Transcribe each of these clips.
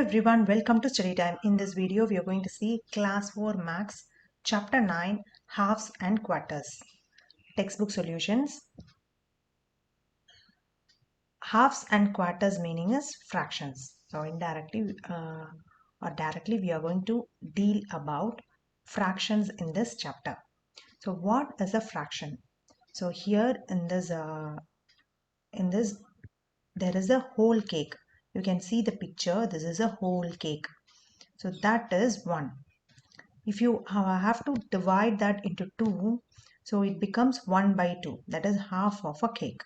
everyone, welcome to Study Time. In this video, we are going to see Class 4 Maths, Chapter 9, Halves and Quarters. Textbook solutions. Halves and quarters meaning is fractions. So indirectly or directly, we are going to deal about fractions in this chapter. So what is a fraction? So here in this there is a whole cake. You can see the picture. This is a whole cake. So that is 1. If you have to divide that into 2, so it becomes 1 by 2. That is half of a cake.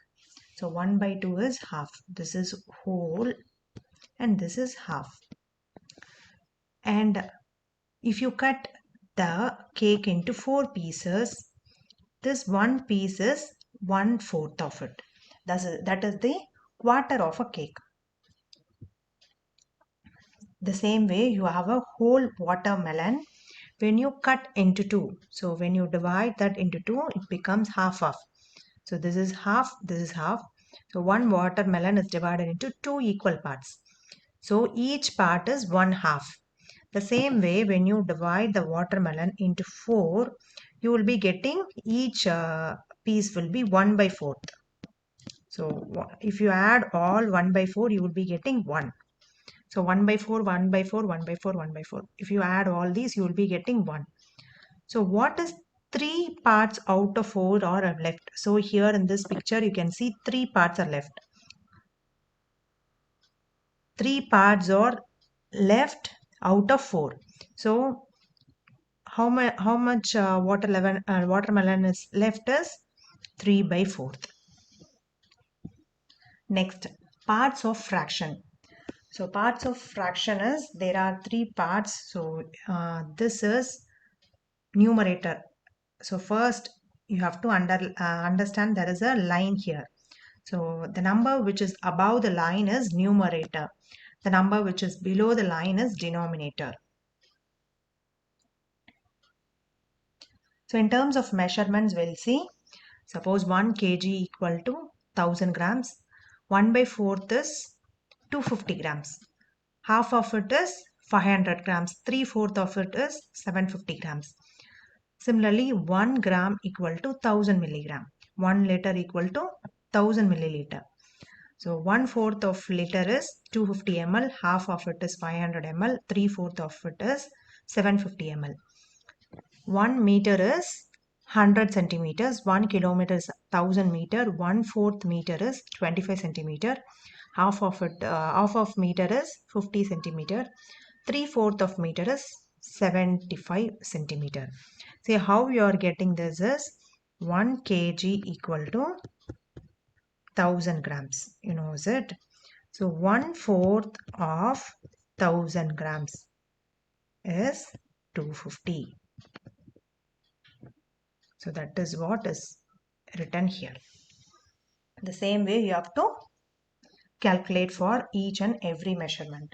So 1 by 2 is half. This is whole and this is half. And if you cut the cake into 4 pieces, this one piece is 1/4 of it. That is the quarter of a cake. The same way, you have a whole watermelon. When you cut into 2, so when you divide that into 2, it becomes half. So this is half, this is half. So one watermelon is divided into 2 equal parts. So each part is 1/2. The same way, when you divide the watermelon into 4, you will be getting each piece will be 1 by 4. So if you add all 1 by 4, you will be getting 1. So 1 by 4, 1 by 4, 1 by 4, 1 by 4. If you add all these, you will be getting 1. So what is 3 parts out of 4 are left? So here in this picture, you can see 3 parts are left. 3 parts are left out of 4. So how much watermelon is left is 3 by 4. Next, parts of fraction. So parts of fraction is, there are 3 parts. So this is numerator. So first you have to understand there is a line here. So the number which is above the line is numerator. The number which is below the line is denominator. So in terms of measurements, we'll see. Suppose 1 kg equal to 1000 grams. 1 by 4th is 250 grams. Half of it is 500 grams. 3/4 of it is 750 grams. Similarly, 1 gram equal to 1000 milligram. 1 liter equal to 1000 milliliter. So 1/4 of liter is 250 ml, half of it is 500 ml, 3/4 of it is 750 ml. 1 meter is 100 centimeters, 1 kilometer is 1000 meter, 1/4 meter is 25 centimeter, half of meter is 50 centimeter, 3/4 of meter is 75 centimeter. See how you are getting this is 1 kg equal to 1000 grams. You know, is it? So 1/4 of 1000 grams is 250. So that is what is written here. The same way you have to calculate for each and every measurement.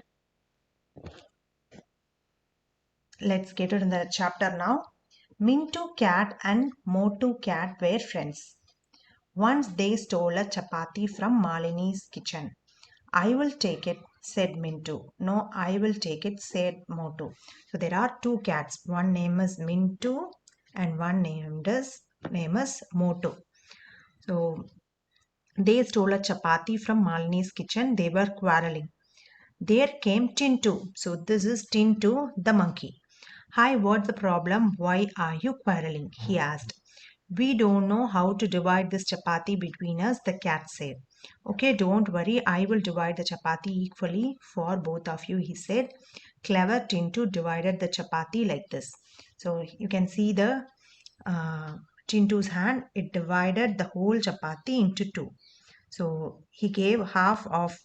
Let's get it in the chapter now. Mintu cat and Motu cat were friends. Once they stole a chapati from Malini's kitchen. I will take it, said Mintu. No, I will take it, said Motu. So there are 2 cats. One name is Mintu and one name is Motu. So they stole a chapati from Malini's kitchen. They were quarreling. There came Tintu. So this is Tintu, the monkey. Hi, what's the problem? Why are you quarreling? He asked. We don't know how to divide this chapati between us, the cat said. Okay, don't worry, I will divide the chapati equally for both of you, he said. Clever Tintu divided the chapati like this. So you can see the Tintu's hand, it divided the whole chapati into 2. So he gave half of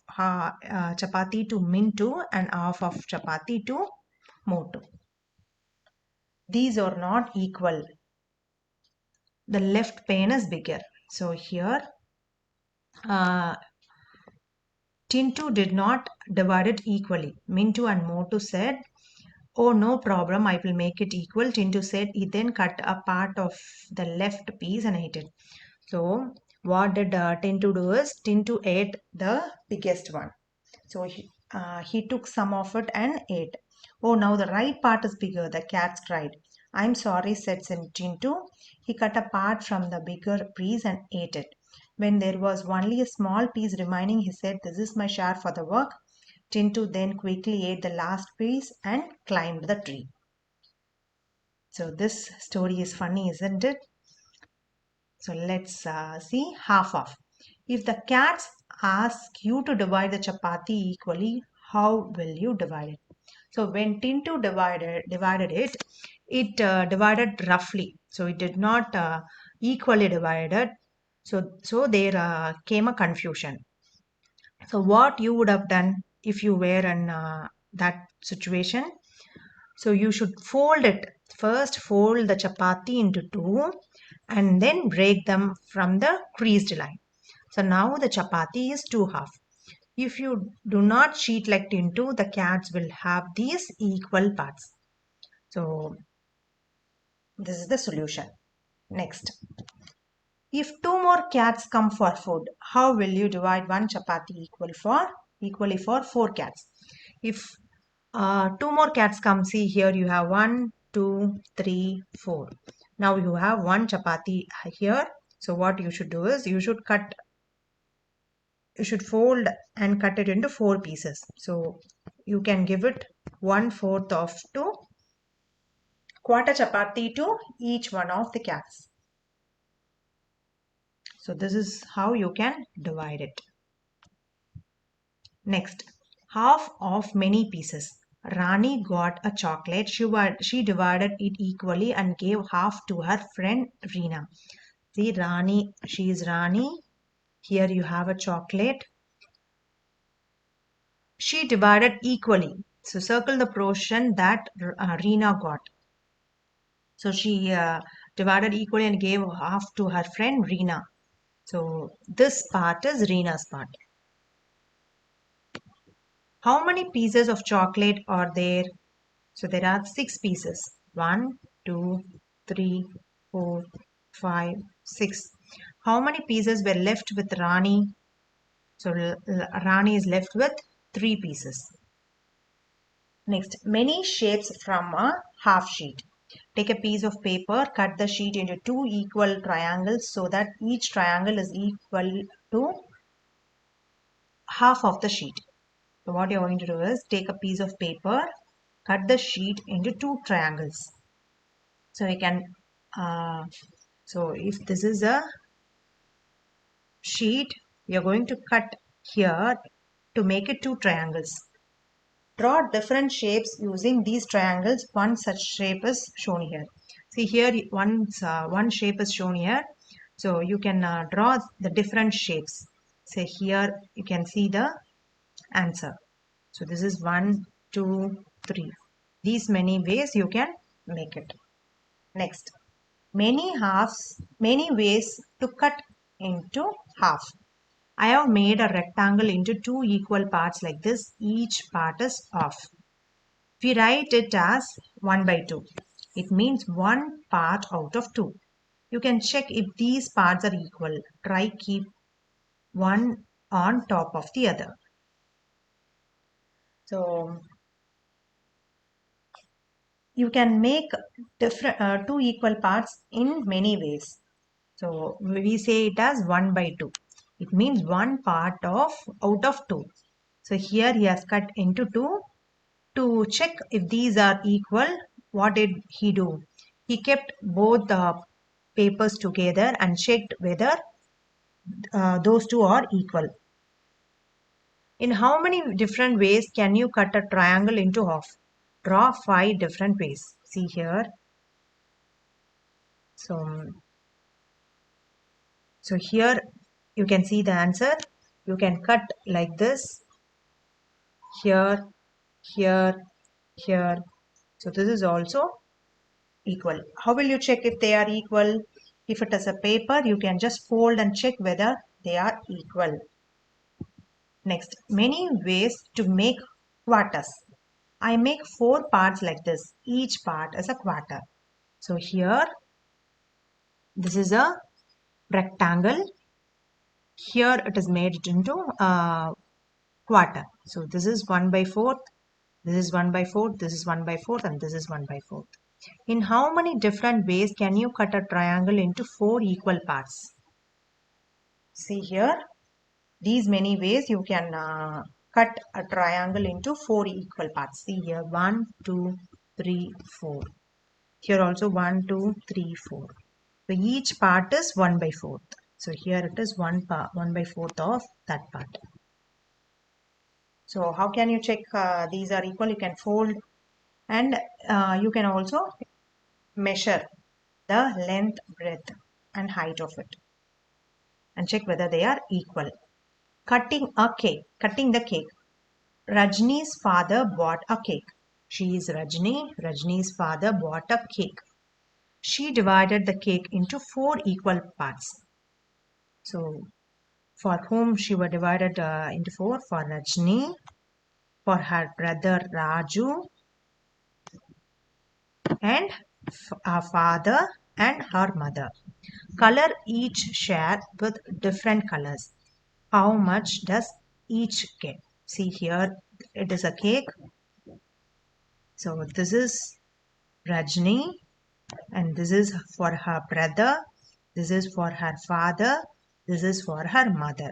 chapati to Mintu and half of chapati to Motu. These are not equal. The left pane is bigger. So here Tintu did not divide it equally. Mintu and Motu said, oh, no problem, I will make it equal. Tintu said he then cut a part of the left piece and ate it. So what did Tintu do is, Tintu ate the biggest one. So He took some of it and ate. Oh, now the right part is bigger, the cats cried. I'm sorry, said Tintu. He cut a part from the bigger piece and ate it. When there was only a small piece remaining, he said, This is my share for the work. Tintu then quickly ate the last piece and climbed the tree. So, this story is funny, isn't it? So, let's see half of. If the cats ask you to divide the chapati equally, how will you divide it? So when Tintu divided it, it divided roughly. So it did not equally divided. So there came a confusion. So what you would have done if you were in that situation? So you should fold it. First fold the chapati into two and then break them from the creased line. So now the chapati is two half. If you do not cheat like Tintu, the cats will have these equal parts. So this is the solution. Next, if two more cats come for food, how will you divide one chapati equally for four cats? If two more cats come, see here you have 1, 2, 3, 4. Now you have one chapati here. So what you should do is you should fold and cut it into four pieces. So you can give it 1/4 of two quarter chapati to each one of the cats. So this is how you can divide it. Next, half of many pieces. Rani got a chocolate. She divided it equally and gave half to her friend Reena. See, Rani, she is Rani. Here you have a chocolate. She divided equally. So circle the portion that Reena got. So she divided equally and gave half to her friend Reena. So this part is Reena's part. How many pieces of chocolate are there? So there are 6 pieces. 1, 2, 3, 4, 5, 6. How many pieces were left with Rani? So Rani is left with 3 pieces. Next, many shapes from a half sheet. Take a piece of paper, cut the sheet into 2 equal triangles so that each triangle is equal to half of the sheet. So what you're going to do is take a piece of paper, cut the sheet into 2 triangles. So we can, so if this is a sheet, we are going to cut here to make it 2 triangles. Draw different shapes using these triangles. One such shape is shown here. See here, one shape is shown here. So you can draw the different shapes. Say here, you can see the answer. So this is 1, 2, 3. These many ways you can make it. Next, many ways to cut into half. I have made a rectangle into 2 equal parts like this. Each part is off. We write it as 1/2. It means one part out of 2. You can check if these parts are equal. Try keep one on top of the other. So you can make different 2 equal parts in many ways. So we say it as 1/2. It means one part of out of 2. So here he has cut into 2. To check if these are equal, what did he do? He kept both the papers together and checked whether those two are equal. In how many different ways can you cut a triangle into half? Draw 5 different ways. See here. So here you can see the answer. You can cut like this. Here, here, here. So this is also equal. How will you check if they are equal? If it is a paper, you can just fold and check whether they are equal. Next, many ways to make quarters. I make 4 parts like this. Each part is a quarter. So here, this is a rectangle. Here it is made into quarter. So this is 1 by 4th, this is 1 by 4th, this is 1 by 4th, and this is 1 by 4th. In how many different ways can you cut a triangle into 4 equal parts? See here, these many ways you can cut a triangle into 4 equal parts. See here, 1, 2, 3, 4. Here also 1, 2, 3, 4. So each part is 1 by 4th. So here it is 1 by 4th of that part. So how can you check these are equal? You can fold, and you can also measure the length, breadth and height of it and check whether they are equal. Cutting the cake. Rajni's father bought a cake. She is Rajni. Rajni's father bought a cake. She divided the cake into 4 equal parts. So for whom she was divided into 4? For Rajni, for her brother Raju, and her father and her mother. Color each share with different colors. How much does each get? See here, it is a cake. So this is Rajni, and this is for her brother, this is for her father, this is for her mother.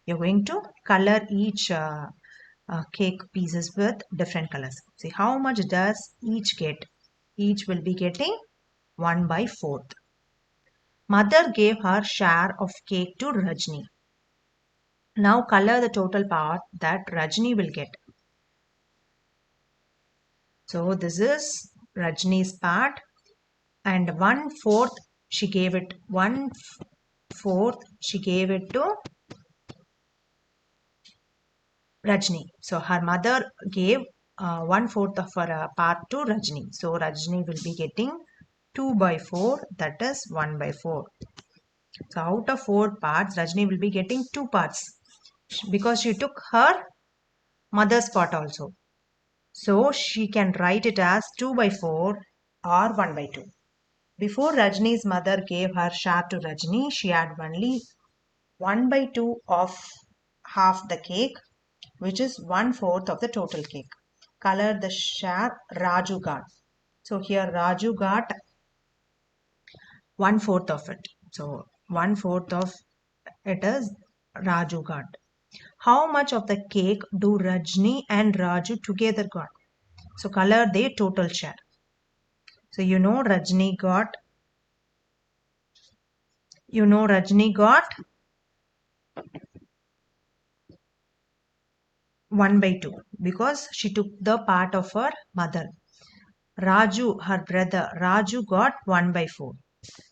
You're going to color each cake pieces with different colors. See how much does each get? Each will be getting 1 by 4th. Mother gave her share of cake to Rajni. Now color the total part that Rajni will get. So this is Rajni's part, and 1/4 she gave it, 1/4 she gave it to Rajni. So her mother gave 1/4 of her part to Rajni. So Rajni will be getting 2 by 4, that is 1 by 4. So out of 4 parts, Rajni will be getting 2 parts because she took her mother's part also. So she can write it as 2 by 4 or 1 by 2. Before Rajni's mother gave her share to Rajni, she had only 1 by 2 of half the cake, which is 1/4 of the total cake. Color the share Raju got. So here Raju got 1/4 of it. So 1/4 of it is Raju got. How much of the cake do Rajni and Raju together got? So color their total share. So Rajni got 1 by 2 because she took the part of her mother. Raju, her brother, Raju got 1 by 4.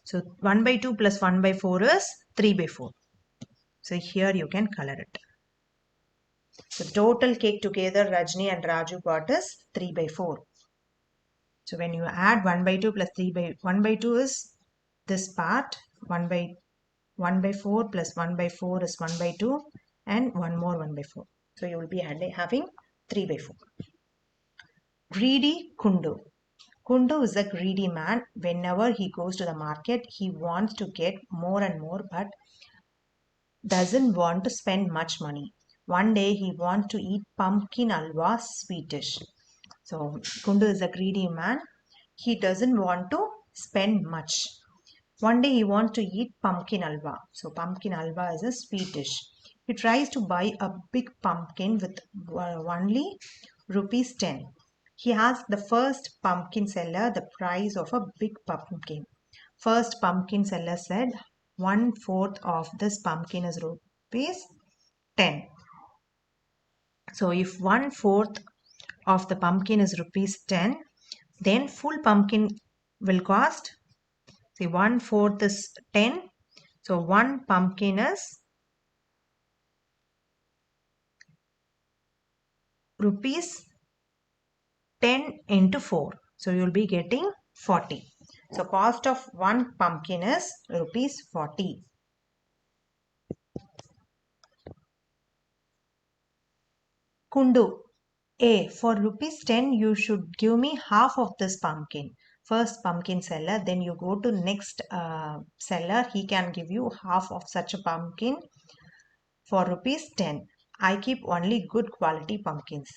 So 1 by 2 plus 1 by 4 is 3 by 4. So here you can color it. So total cake together Rajni and Raju got is 3 by 4. So when you add 1 by 2 plus 3 by 1 by 2 is this part, 1 by 4 plus 1 by 4 is 1 by 2 and one more 1 by 4. So you will be having 3 by 4. Greedy Kundu. Kundu is a greedy man. Whenever he goes to the market, he wants to get more and more but doesn't want to spend much money. One day he wants to eat pumpkin alwa sweet dish. So Kundu is a greedy man. He doesn't want to spend much. One day he wants to eat pumpkin alwa. So pumpkin alwa is a sweet dish. He tries to buy a big pumpkin with only rupees 10. He asked the first pumpkin seller the price of a big pumpkin. First pumpkin seller said 1/4 of this pumpkin is rupees 10. So if 1/4 of the pumpkin is rupees 10, then full pumpkin will cost, see 1/4 is 10. So one pumpkin is rupees 10 into 4. So you will be getting 40. So cost of one pumpkin is rupees 40. Kundu. A. For rupees 10 you should give me half of this pumpkin. First pumpkin seller, then you go to next seller, he can give you half of such a pumpkin for rupees 10. I keep only good quality pumpkins.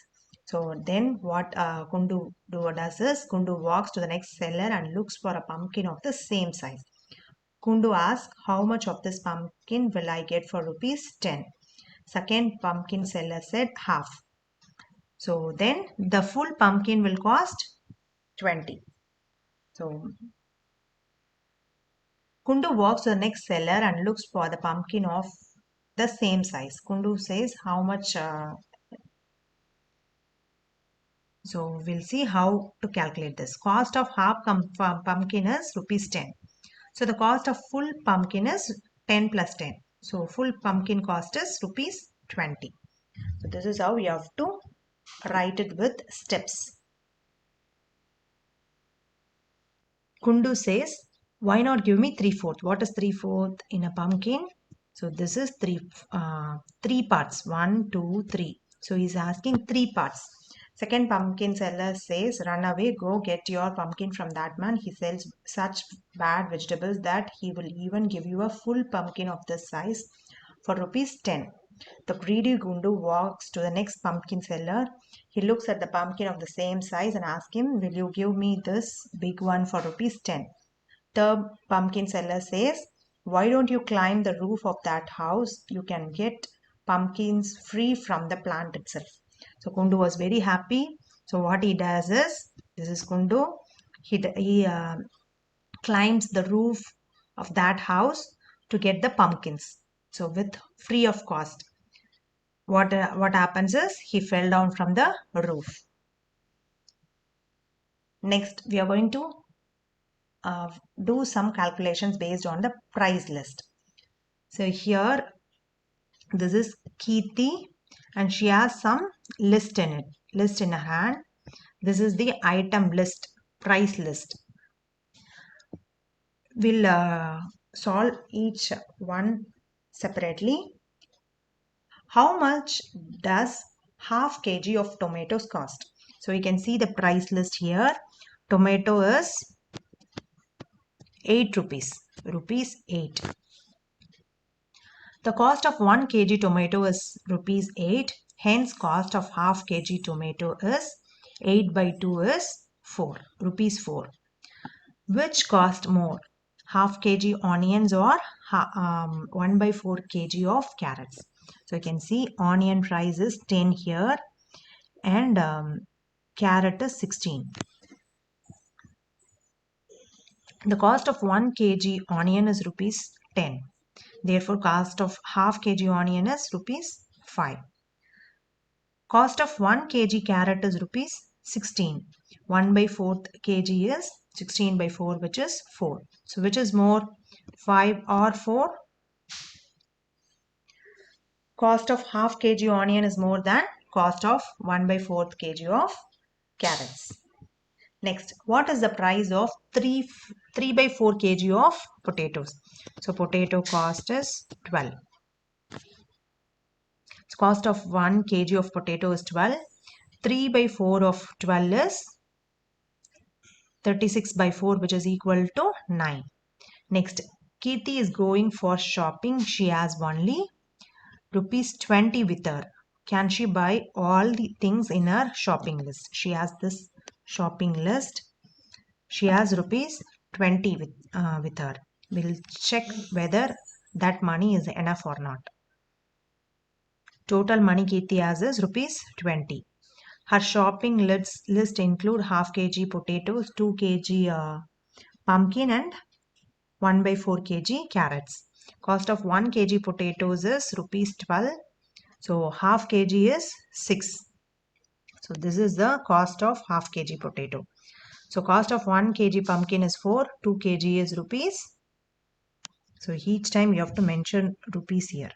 So then what does is, Kundu walks to the next seller and looks for a pumpkin of the same size. Kundu asks, how much of this pumpkin will I get for rupees 10? Second pumpkin seller said half. So then the full pumpkin will cost 20. So Kundu walks to the next seller and looks for the pumpkin of the same size. Kundu says how much. So we'll see how to calculate this. Cost of half pumpkin is rupees 10. So the cost of full pumpkin is 10 plus 10. So full pumpkin cost is rupees 20. So this is how we have to write it with steps. Kundu says, why not give me 3/4? What is 3/4 in a pumpkin? So this is three parts. 1, 2, 3. So he's asking 3 parts. Second pumpkin seller says, run away, go get your pumpkin from that man. He sells such bad vegetables that he will even give you a full pumpkin of this size for rupees 10. The greedy Gundu walks to the next pumpkin seller. He looks at the pumpkin of the same size and asks him, will you give me this big one for rupees 10? The pumpkin seller says, why don't you climb the roof of that house? You can get pumpkins free from the plant itself. So Kundu was very happy. So what he does is, this is Kundu, he climbs the roof of that house to get the pumpkins. So with free of cost. What happens is he fell down from the roof. Next, we are going to do some calculations based on the price list. So here, this is Kirti and she has some list in her hand. This is the item list, price list. We'll solve each one separately. How much does half kg of tomatoes cost? So you can see the price list here. Tomato is 8 rupees, rupees 8. The cost of 1 kg tomato is rupees 8. Hence cost of half kg tomato is 8 by 2 is 4, rupees 4. Which cost more? Half kg onions or 1 by 4 kg of carrots? So you can see onion price is 10 here and carrot is 16. The cost of 1 kg onion is rupees 10. Therefore, cost of half kg onion is rupees 5. Cost of 1 kg carrot is rupees 16. 1 by 4 kg is 16 by 4, which is 4. So which is more, 5 or 4? Cost of half kg onion is more than cost of 1 by 4 kg of carrots. Next, what is the price of 3 by 4 kg of potatoes? So potato cost is 12. So cost of 1 kg of potato is 12. 3 by 4 of 12 is 36 by 4, which is equal to 9. Next, Kirti is going for shopping. She has only rupees 20 with her. Can she buy all the things in her shopping list? She has this shopping list. She has rupees 20 with her. We'll check whether that money is enough or not. Total money Kirti has is rupees 20. Her shopping list include half kg potatoes, 2 kg pumpkin and 1 by 4 kg carrots. Cost of 1 kg potatoes is rupees 12. So half kg is 6. So this is the cost of half kg potato. So cost of 1 kg pumpkin is 4. 2 kg is rupees. So each time you have to mention rupees here.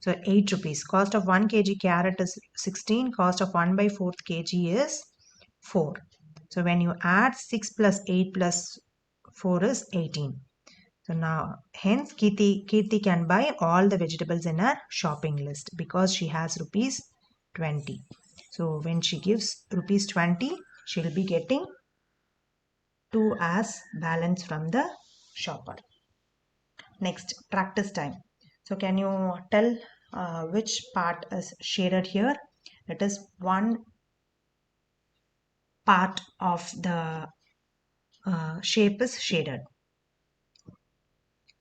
So 8 rupees. Cost of 1 kg carrot is 16. Cost of 1 by 4 kg is 4. So when you add 6 plus 8 plus 4 is 18. So now hence Kirti can buy all the vegetables in her shopping list because she has rupees 20. So when she gives rupees 20, she will be getting 2 as balance from the shopper. Next, practice time. So can you tell which part is shaded here. It is one part of the shape is shaded.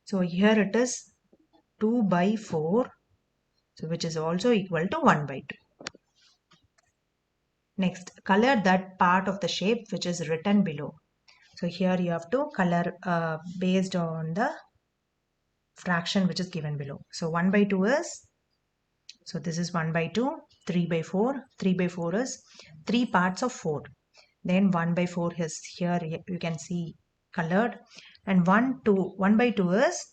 So here it is 2 by 4, so which is also equal to 1 by 2. Next, color that part of the shape which is written below. So here you have to color based on the fraction which is given below. So 1 by 2 is, so this is 1 by 2, 3 by 4. 3 by 4 is 3 parts of 4. Then 1 by 4 is here, you can see colored. And 1 by 2 is,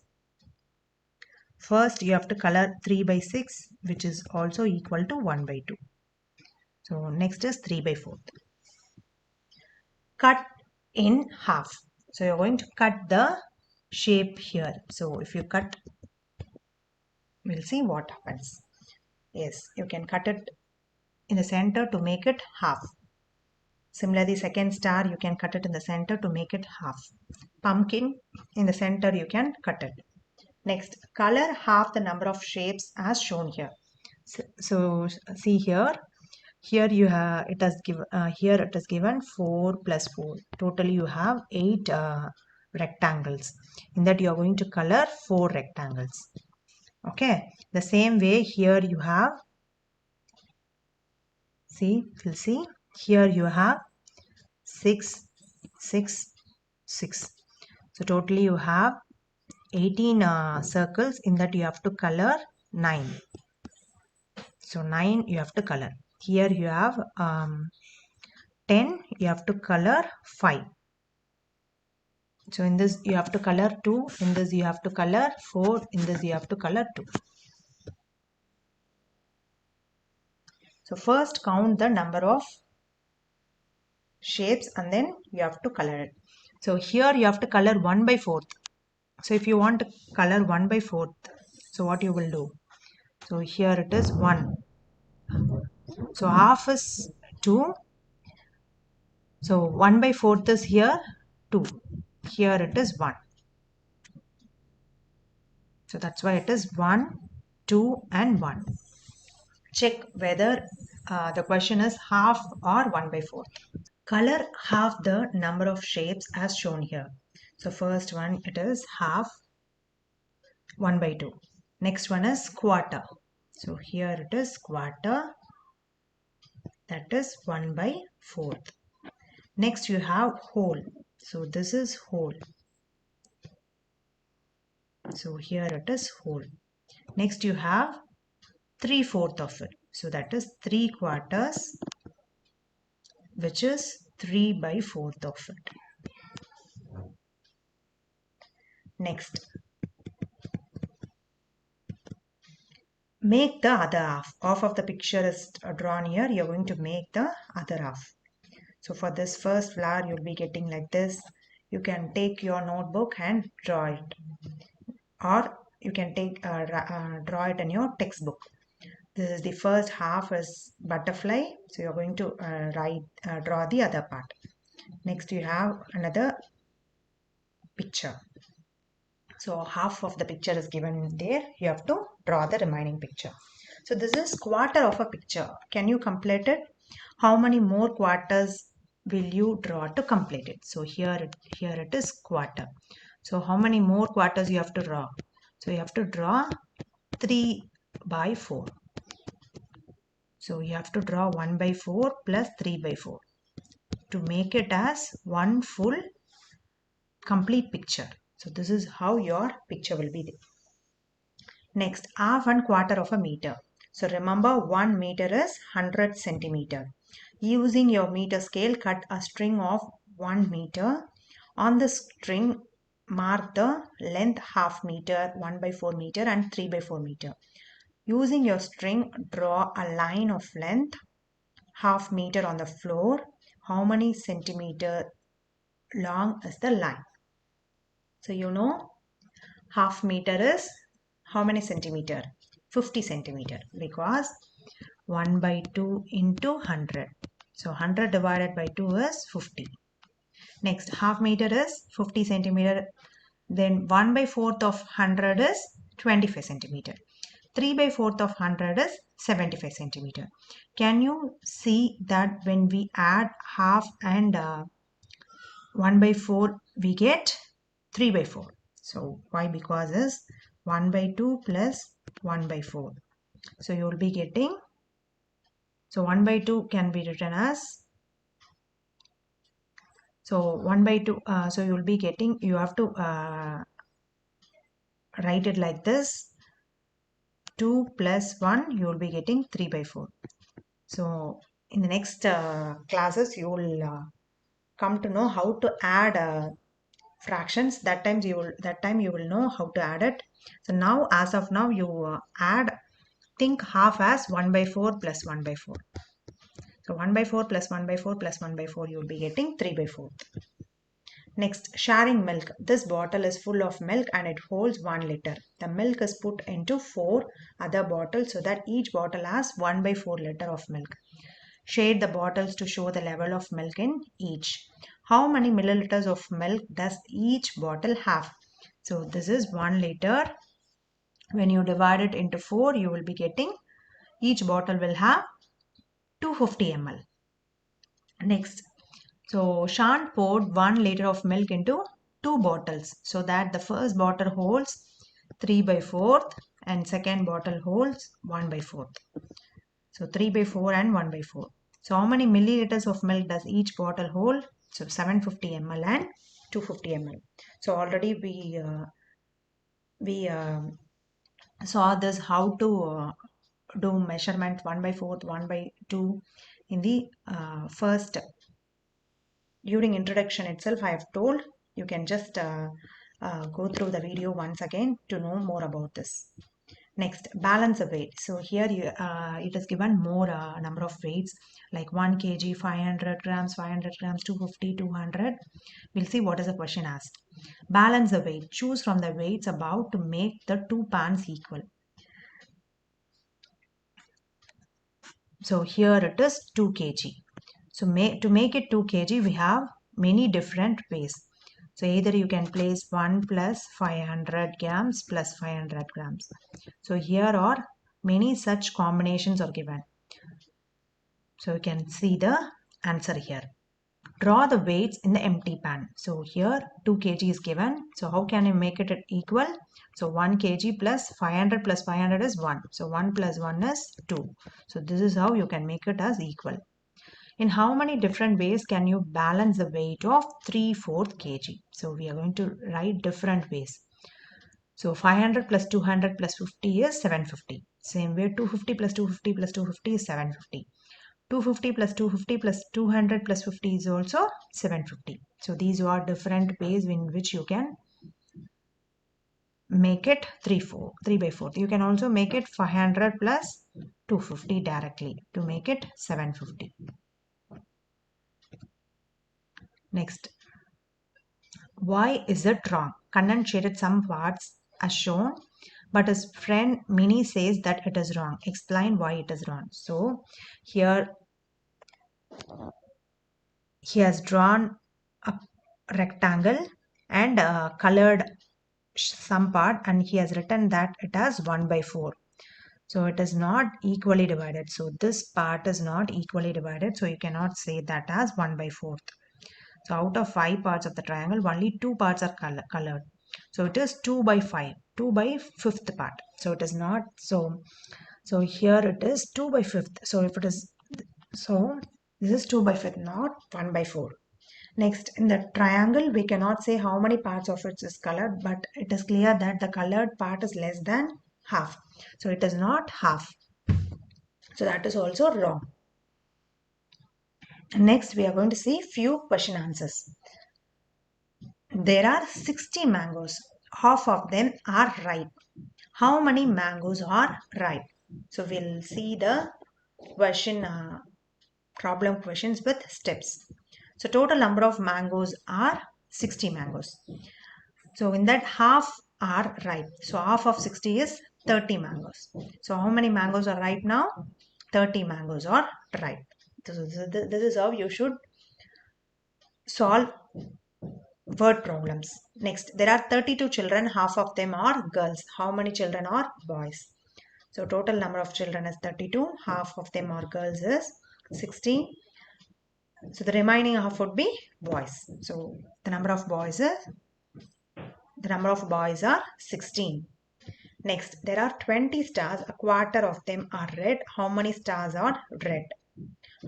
first you have to color 3 by 6, which is also equal to 1 by 2. So next is 3 by 4. Cut in half. So you're going to cut the shape here. So if you cut, we'll see what happens. Yes, you can cut it in the center to make it half. Similarly, second star, you can cut it in the center to make it half. Pumpkin, in the center, you can cut it. Next, color half the number of shapes as shown here. So see here. Here you have it has given here it is given 4 plus 4. Totally you have 8 rectangles. In that you are going to color 4 rectangles. Okay. The same way here you have, see, we'll see. Here you have 6, 6, 6. So totally you have 18 circles. In that you have to color 9. So 9 you have to color. Here you have 10, you have to color 5. So in this you have to color 2, in this you have to color 4, in this you have to color 2. So first count the number of shapes and then you have to color it. So here you have to color 1 by 4th. So if you want to color 1 by 4th, so what you will do? So here it is 1. So half is 2. So 1 by 4th is here 2. Here it is 1. So that's why it is 1, 2 and 1. Check whether the question is half or 1 by 4. Color half the number of shapes as shown here. So first one, it is half, 1 by 2. Next one is quarter. So here it is quarter, that is 1 by 4th. Next you have whole. So this is whole. So here it is whole. Next you have 3/4 of it. So that is 3 quarters, which is 3 by 4th of it. Next, make the other half. Half of the picture is drawn here. You're going to make the other half. So for this first flower, you'll be getting like this. You can take your notebook and draw it. Or you can take draw it in your textbook. This is the first half is butterfly. So you're going to draw the other part. Next you have another picture. So half of the picture is given there. You have to draw the remaining picture. So this is quarter of a picture. Can you complete it? How many more quarters will you draw to complete it? So here it is quarter. So how many more quarters you have to draw? So you have to draw 3 by 4. So you have to draw 1 by 4 plus 3 by 4 to make it as one full complete picture. So this is how your picture will be there. Next, half and quarter of a meter. So remember 1 meter is 100 centimeter. Using your meter scale, cut a string of 1 meter. On the string, mark the length half meter, 1 by 4 meter and 3 by 4 meter. Using your string, draw a line of length half meter on the floor. How many centimeter long is the line? So you know half meter is how many centimeter? 50 centimeter, because 1 by 2 into 100. So 100 divided by 2 is 50. Next, half meter is 50 centimeter. Then 1 by 4th of 100 is 25 centimeter. 3 by 4th of 100 is 75 centimeter. Can you see that when we add half and 1 by 4, we get 3 by 4. So why? Because is 1 by 2 plus 1 by 4. So you will be getting, so 1 by 2 can be written as, so 1 by 2, so you will be getting, you have to write it like this, 2 plus 1, you will be getting 3 by 4. So in the next classes, you will come to know how to add fractions. That time you will know how to add it. So now, as of now, you think half as 1 by 4 plus 1 by 4. So 1 by 4 plus 1 by 4 plus 1 by 4, you will be getting 3 by 4. Next, sharing milk. This bottle is full of milk and it holds 1 liter. The milk is put into 4 other bottles so that each bottle has 1 by 4 liter of milk. Shade the bottles to show the level of milk in each. How many milliliters of milk does each bottle have? So this is 1 liter. When you divide it into 4, you will be getting, each bottle will have 250 ml. Next, so Shan poured 1 liter of milk into 2 bottles so that the first bottle holds 3 by 4th and second bottle holds 1 by 4th. So 3 by 4 and 1 by 4. So how many milliliters of milk does each bottle hold? So 750 ml and 250 ml. So already we saw this, how to do measurement 1 by 4th, 1 by 2 in the first, during introduction itself. I have told, you can just go through the video once again to know more about this. Next, balance the weight. So here it is given more number of weights, like 1 kg, 500 grams, 500 grams, 250, 200. We'll see what is the question asked. Balance the weight. Choose from the weights above to make the two pans equal. So here it is 2 kg. So to make it 2 kg, we have many different ways. So either you can place 1 plus 500 grams plus 500 grams. So here are many such combinations are given. So you can see the answer here. Draw the weights in the empty pan. So here 2 kg is given. So how can you make it equal? So 1 kg plus 500 is 1. So 1 plus 1 is 2. So this is how you can make it as equal. In how many different ways can you balance the weight of 3/4 kg? So we are going to write different ways. So 500 plus 200 plus 50 is 750. Same way 250 plus 250 plus 250 is 750. 250 plus 250 plus 200 plus 50 is also 750. So these are different ways in which you can make it 3 by 4. You can also make it 500 plus 250 directly to make it 750. Next, why is it wrong? Kannan shaded some parts as shown, but his friend Minnie says that it is wrong. Explain why it is wrong. So here he has drawn a rectangle and colored some part, and he has written that it has 1 by 4. So it is not equally divided. So this part is not equally divided. So you cannot say that as 1 by 4th. So out of 5 parts of the triangle, only 2 parts are colored. So it is 2 by 5, 2 by 5th part. So it is not, so here it is 2 by 5th. So if it is, so this is 2 by 5th, not 1 by 4. Next, in the triangle, we cannot say how many parts of it is colored, but it is clear that the colored part is less than half. So it is not half. So that is also wrong. Next, we are going to see few question answers. There are 60 mangoes. Half of them are ripe. How many mangoes are ripe? So we'll see the question, problem questions with steps. So total number of mangoes are 60 mangoes. So in that, half are ripe. So half of 60 is 30 mangoes. So how many mangoes are ripe now? 30 mangoes are ripe. This is how you should solve word problems. Next, there are 32 children. Half of them are girls. How many children are boys? So total number of children is 32. Half of them are girls is 16. So the remaining half would be boys. So the number of boys are 16. Next, there are 20 stars. A quarter of them are red. How many stars are red?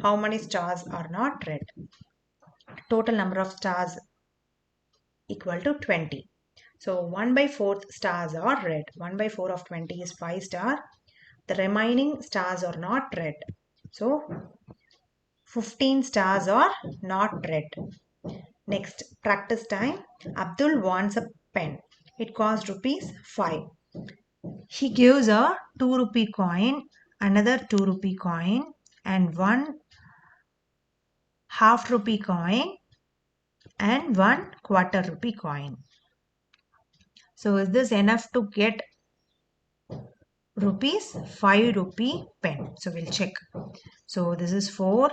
How many stars are not red? Total number of stars equal to 20. So 1 by 4 stars are red. 1 by 4 of 20 is 5 star. The remaining stars are not red. So 15 stars are not red. Next, practice time. Abdul wants a pen. It costs rupees 5. He gives a 2 rupee coin, another 2 rupee coin, and one half rupee coin and one quarter rupee coin. So is this enough to get rupees 5 rupee pen? So we'll check. So this is 4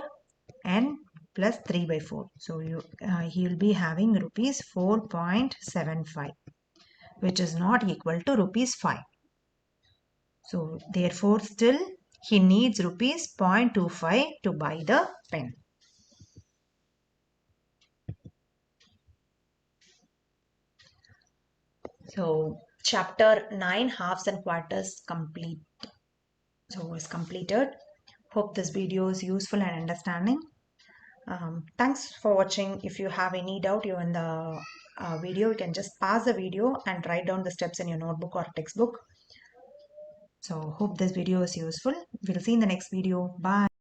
and plus 3 by 4. So he will be having rupees 4.75, which is not equal to rupees 5. So therefore still he needs rupees 0.25 to buy the pen. So chapter 9 halves and quarters complete. So is completed. Hope this video is useful and understanding. Thanks for watching. If you have any doubt you in the video, you can just pause the video and write down the steps in your notebook or textbook. So hope this video is useful. We'll see in the next video. Bye.